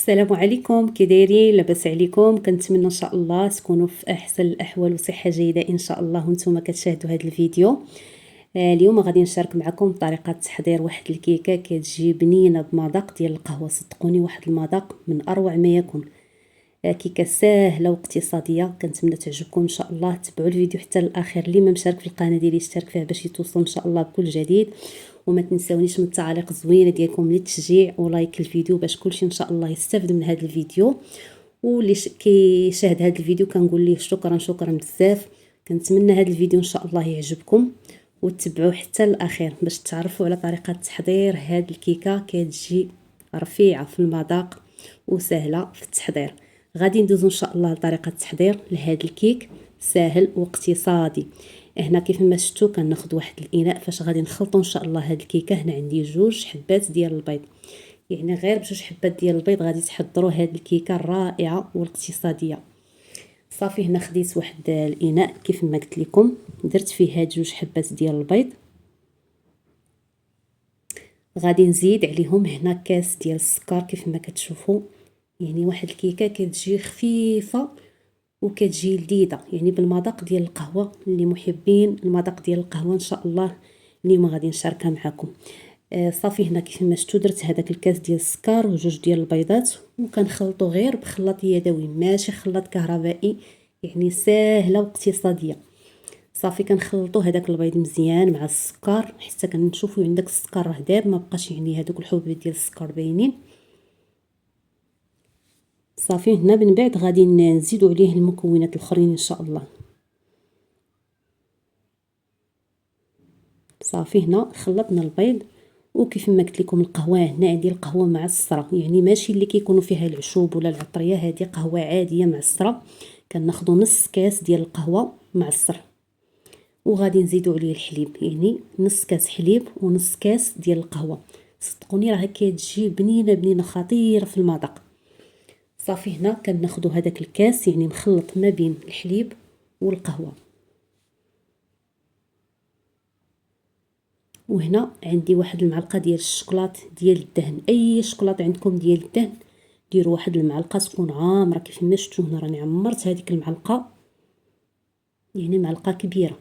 السلام عليكم، كي دايرين؟ لاباس عليكم؟ كنتمنى ان شاء الله تكونوا في احسن الاحوال وصحه جيده ان شاء الله وانتم كتشاهدوا هذا الفيديو. اليوم غادي نشارك معكم طريقه تحضير واحد الكيكه كتجي بنينه بمذاق ديال القهوه. صدقوني واحد المذاق من اروع ما يكون. كيكه ساهله واقتصاديه، كنتمنى تعجبكم ان شاء الله. تبعوا الفيديو حتى الاخير. اللي ما مشارك في القناه ديالي يشترك فيها باش يتوصل ان شاء الله بكل جديد، وما تنساونيش من التعاليق الزوينه ديالكم للتشجيع ولايك الفيديو باش كلشي ان شاء الله يستافد من هذا الفيديو. واللي كيشاهد هذا الفيديو كنقول ليه شكرا بزاف. كنتمنى هذا الفيديو ان شاء الله يعجبكم وتتبعوه حتى الاخير باش تعرفوا على طريقه تحضير هذه الكيكه. كتجي رفيعه في المذاق وسهله في التحضير. غادي ندوزو ان شاء الله لطريقه التحضير لهذا الكيك ساهل واقتصادي. هنا كيف ما شفتوا كناخذ واحد الاناء فاش غادي نخلطوا ان شاء الله هذه الكيكه. هنا عندي 2 حبات ديال البيض، يعني غير ب2 حبات ديال البيض غادي تحضروا هذه الكيكه الرائعه والاقتصاديه. صافي هنا خديت واحد الاناء كيف ما قلت لكم، درت فيه هاد 2 حبات ديال البيض. غادي نزيد عليهم هنا كاس ديال السكر كيف ما كتشوفوا. يعني واحد الكيكه كتجي خفيفه وكتجي لذيذه، يعني بالمذاق ديال القهوه. اللي محبين المذاق ديال القهوه ان شاء الله اليوم غادي نشاركها معكم. صافي هنا كيف ما شفتوا درت هذاك الكاس ديال السكر و2 ديال البيضات وكنخلطوا غير بخلاط يدوي ماشي خلاط كهربائي، يعني ساهله واقتصاديه. صافي كنخلطوا هذاك البيض مزيان مع السكر حتى كنشوفوا عندك السكر راه داب ما بقاش يعني هذوك الحبوب ديال السكر باينين. صافي هنا من بعد غادي نزيدوا عليه المكونات الاخرين ان شاء الله. صافي هنا خلطنا البيض وكيف ما قلت لكم القهوه هنا عندي القهوه معصره، يعني ماشي اللي كيكونوا فيها العشوب ولا العطريه، هذه قهوه عاديه معصره. كناخذوا نص كاس ديال القهوه معصر وغادي نزيدوا عليه الحليب، يعني نص كاس حليب ونص كاس ديال القهوه. صدقوني راه كتجي بنينه خطيره في المذاق. صافي هنا كناخذوا هذاك الكاس يعني مخلط ما بين الحليب والقهوه. وهنا عندي واحد المعلقه ديال الشوكولاط ديال الدهن، اي شوكولاط عندكم ديال الدهن ديروا واحد المعلقه تكون عامره. كيف ما شفتوا هنا راني عمرت هذيك المعلقه، يعني معلقه كبيره.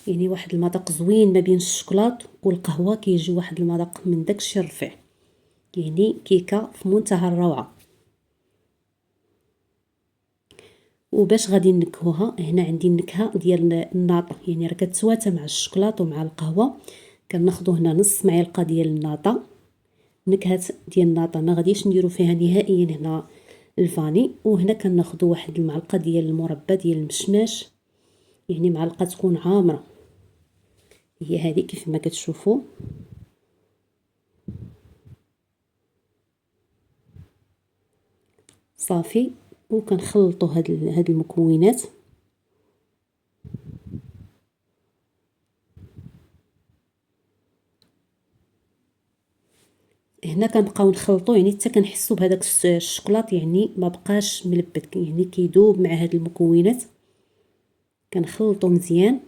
يعني واحد المذاق زوين ما بين الشوكولاط والقهوه، كيجي واحد المذاق من داكشي الرفيع، يعني كيكه في منتهى الروعه. وباش غادي نكهوها هنا عندي النكهه ديال الناطه، يعني راه كتسواتها مع الشوكولاط ومع القهوه. كناخذوا هنا نص معلقه ديال الناطه. نكهه ديال الناطه ما غاديش نديرو فيها نهائيا هنا الفاني. وهنا كناخذوا واحد المعلقه ديال المربى ديال المشماش، يعني معلقه تكون عامره، هي هذه كيف ما كتشوفوا. صافي وكنخلطوا هاد المكونات. هنا كنبقاو نخلطوا يعني حتى كنحسوا بهذاك الشوكولاط، يعني ما بقاش ملبد، يعني كيذوب مع هاد المكونات. كنخلطوا مزيان.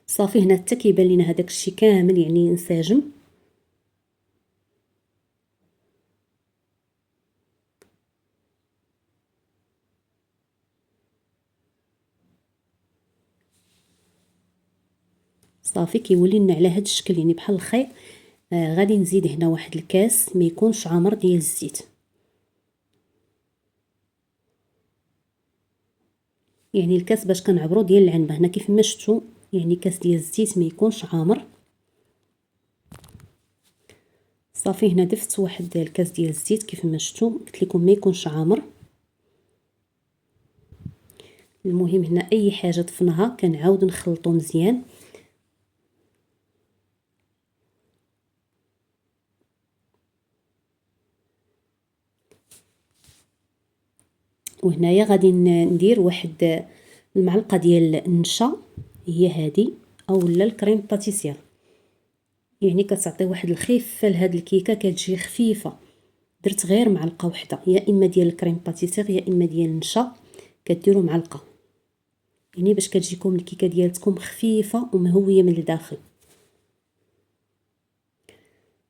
صافي هنا حتى كيبان لينا هذاك الشيء كامل يعني انسجم. صافي كيولي لنا على هذا الشكل يعني بحال الخيط. غادي نزيد هنا واحد الكاس ما يكونش عامر ديال الزيت، يعني الكاس باش كنعبروا ديال العنبه. هنا كيف ما شفتوا يعني كاس ديال الزيت ما يكونش عامر. صافي هنا درت واحد الكاس ديال الزيت كيف ما شفتوا، قلت لكم ما يكونش عامر. المهم هنا اي حاجه ضفناها كنعاود نخلطو مزيان. وهنايا غادي ندير واحد المعلقه ديال النشا، هي هذه اولا الكريم باتيسير، يعني كتعطي واحد الخفه لهاد الكيكه، كتجي خفيفه. درت غير معلقه واحده، يا اما ديال الكريم باتيسير يا اما ديال النشا، كديروا معلقه. يعني باش كتجيكم الكيكه ديالتكم خفيفه ومهويه من الداخل.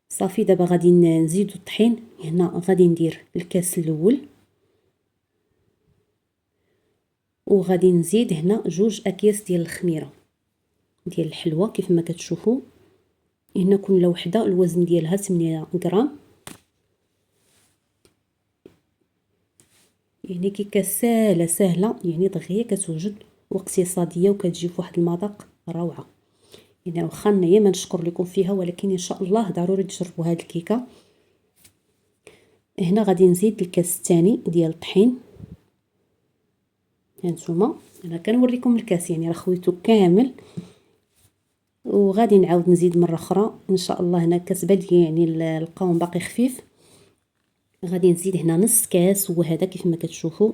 صافي دابا غادي نزيدو الطحين. هنا غادي ندير الكاس الاول، وغادي نزيد هنا 2 اكياس ديال الخميره ديال الحلوه كيف ما كتشوفوا. هنا كل وحده الوزن ديالها 8 غرام. يعني كيكه سهله يعني دغيا كتوجد واقتصاديه وكتجي فواحد المذاق روعه. يعني واخا انايا ما نشكر لكم فيها، ولكن ان شاء الله ضروري تجربوا هاد الكيكه. هنا غادي نزيد الكاس الثاني ديال الطحين. هانتوما انا كنوريكم الكاس، يعني راه خويتو كامل. وغادي نعاود نزيد مره اخرى ان شاء الله. هنا كتبان لي يعني القوام باقي خفيف. غادي نزيد هنا نص كاس، وهذا كيف ما كتشوفوا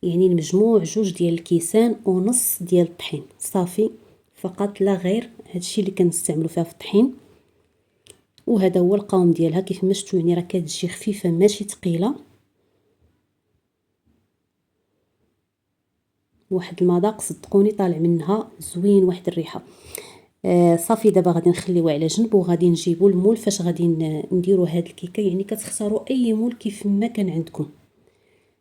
يعني المجموع 2 ديال الكيسان ونص ديال الطحين. صافي فقط لا غير، هادشي اللي كنستعملوا فيها في الطحين. وهذا هو القوام ديالها كيف ما شفتوا، يعني راه كتجي خفيفه ماشي ثقيله. واحد المذاق صدقوني طالع منها زوين، واحد الريحه. صافي دابا غادي نخليوه على جنب، وغادي نجيبوا المول فاش غادي نديروا هاد الكيكه. يعني كتختاروا اي مول كيف ما كان عندكم.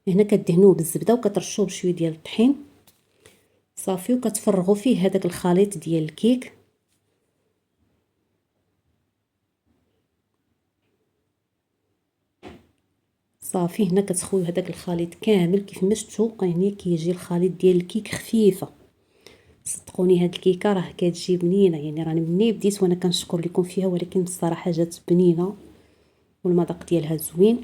هنا كدهنوه بالزبده وكترشوه بشويه ديال الطحين. صافي وكتفرغوا فيه هذاك الخليط ديال الكيك. صافي هنا كتخويو هذاك الخليط كامل كيف ما شفتوا، يعني كيجي الخليط ديال الكيك خفيفه. صدقوني هاد الكيكه راه كتجي بنينه، يعني راني مني بديت وانا كنشكر لكم فيها، ولكن بصراحه جات بنينه والمذاق ديالها زوين.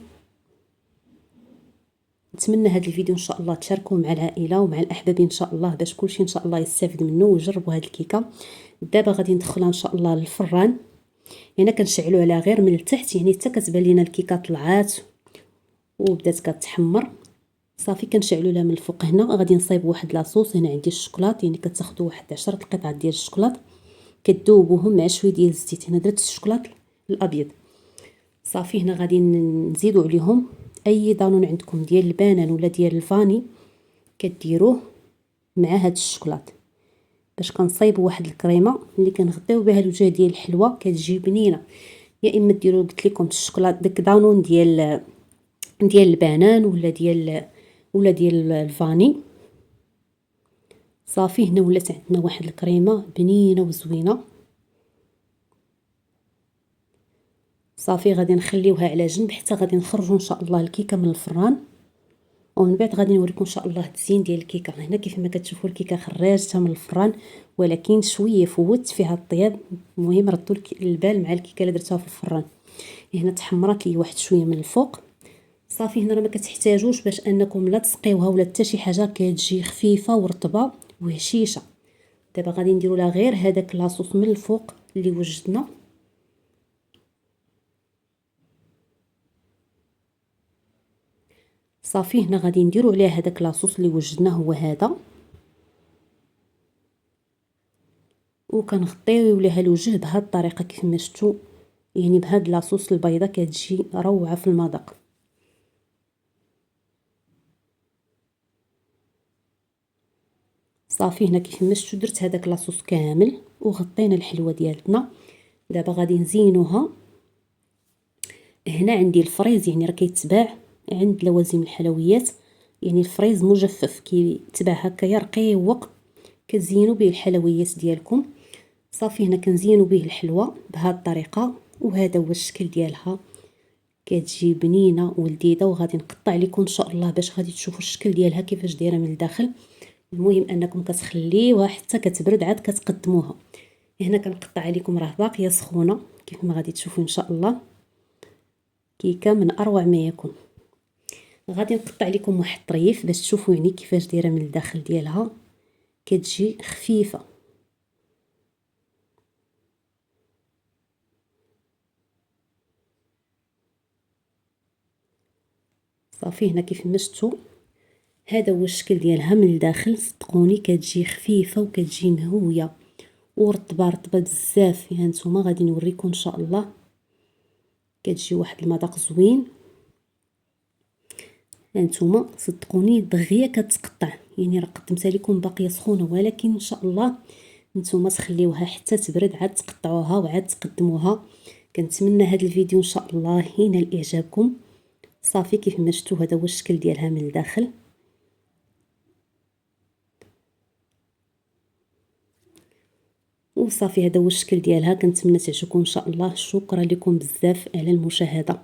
نتمنى هذا الفيديو ان شاء الله تشاركوه مع العائله ومع الاحباب ان شاء الله، باش كلشي ان شاء الله يستافد منه ويجربوا هذه الكيكه. دابا غادي ندخلها ان شاء الله للفران. هنا كنشعلوا على غير من التحت، يعني حتى كتبان لينا الكيكه طلعات وبدات كتحمر. صافي كنشعلوا لها من الفوق. هنا غادي نصايب واحد لاصوص. هنا عندي الشوكولات، يعني كتاخذوا واحد 10 قطع ديال الشوكولات كتذوبوهم مع شويه ديال الزيت. هنا درت الشوكولات الابيض. صافي هنا غادي نزيدوا عليهم اي دانون عندكم ديال البنان ولا ديال الفاني كديروه مع هاد الشوكولات، باش كنصايبوا واحد الكريمه اللي كنغطيو بها الوجه ديال الحلوه كتجي بنينه. يا اما ديروا قلت لكم الشوكولات داك دانون ديال البنان ولا ديال الفاني. صافي هنا ولات عندنا واحد الكريمه بنينه وزوينه. صافي غادي نخليوها على جنب حتى غادي نخرجوا ان شاء الله الكيكه من الفران، ومن بعد غادي نوريكم ان شاء الله التزيين ديال الكيكه. هنا كيف ما كتشوفوا الكيكه خرجتها من الفران، ولكن شويه فوتت فيها الطياب. المهم ردوا البال مع الكيكه اللي درتها في الفران. هنا تحمرت لي واحد شويه من الفوق. صافي هنا راه ما كتحتاجوش باش انكم لا تسقيوها ولا حتى شي حاجه، كتجي خفيفه ورطبه وهشيشه. دابا غادي نديروا لها غير هذاك لاصوص من الفوق اللي وجدنا. صافي هنا غادي نديروا عليه هذاك لاصوص اللي وجدناه هو هذا، وكنغطيو ليها الوجه بهذه الطريقه كيف ما شفتوا. يعني بهاد لاصوص البيضه كتجي روعه في المذاق. صافي هنا كيف ما شفتوا درت هذاك لاصوص كامل وغطينا الحلوه ديالتنا. دابا غادي نزينوها. هنا عندي الفريز، يعني راه كيتباع عند لوازم الحلويات، يعني الفريز مجفف كيتباع هكايا رقيق، كتزينوا به الحلويات ديالكم. صافي هنا كنزينوا به الحلوه بهذه الطريقه، وهذا هو الشكل ديالها. كتجي بنينه ولذيذه، وغادي نقطع لكم ان شاء الله باش غادي تشوفوا الشكل ديالها كيفاش دايره من الداخل. المهم انكم كتخليوها حتى كتبرد عاد كتقدموها. هنا كنقطع لكم، راه باقيه سخونه كيف ما غادي تشوفوا ان شاء الله. كيكه من اروع ما يكون. غادي نقطع لكم واحد الطريف باش تشوفوا يعني كيفاش دايره من الداخل ديالها. كتجي خفيفه. صافي هنا كيف ما شفتوا هذا هو الشكل ديالها من الداخل. صدقوني كتجي خفيفه وكتجي مهويه ورطبه بزاف. يعني نتوما غادي نوريكم ان شاء الله. كتجي واحد المذاق زوين. هانتوما صدقوني دغيا كتقطع، يعني راه قدمتها لكم باقيه سخونه، ولكن ان شاء الله نتوما تخليوها حتى تبرد عاد تقطعوها وعاد تقدموها. كنتمنى هذا الفيديو ان شاء الله ينال اعجابكم. صافي كيف ما شفتوا هذا هو الشكل ديالها من الداخل، وصافي هذا هو الشكل ديالها. كنتمنى تعجبكم ان شاء الله. شكرا لكم بزاف على المشاهده.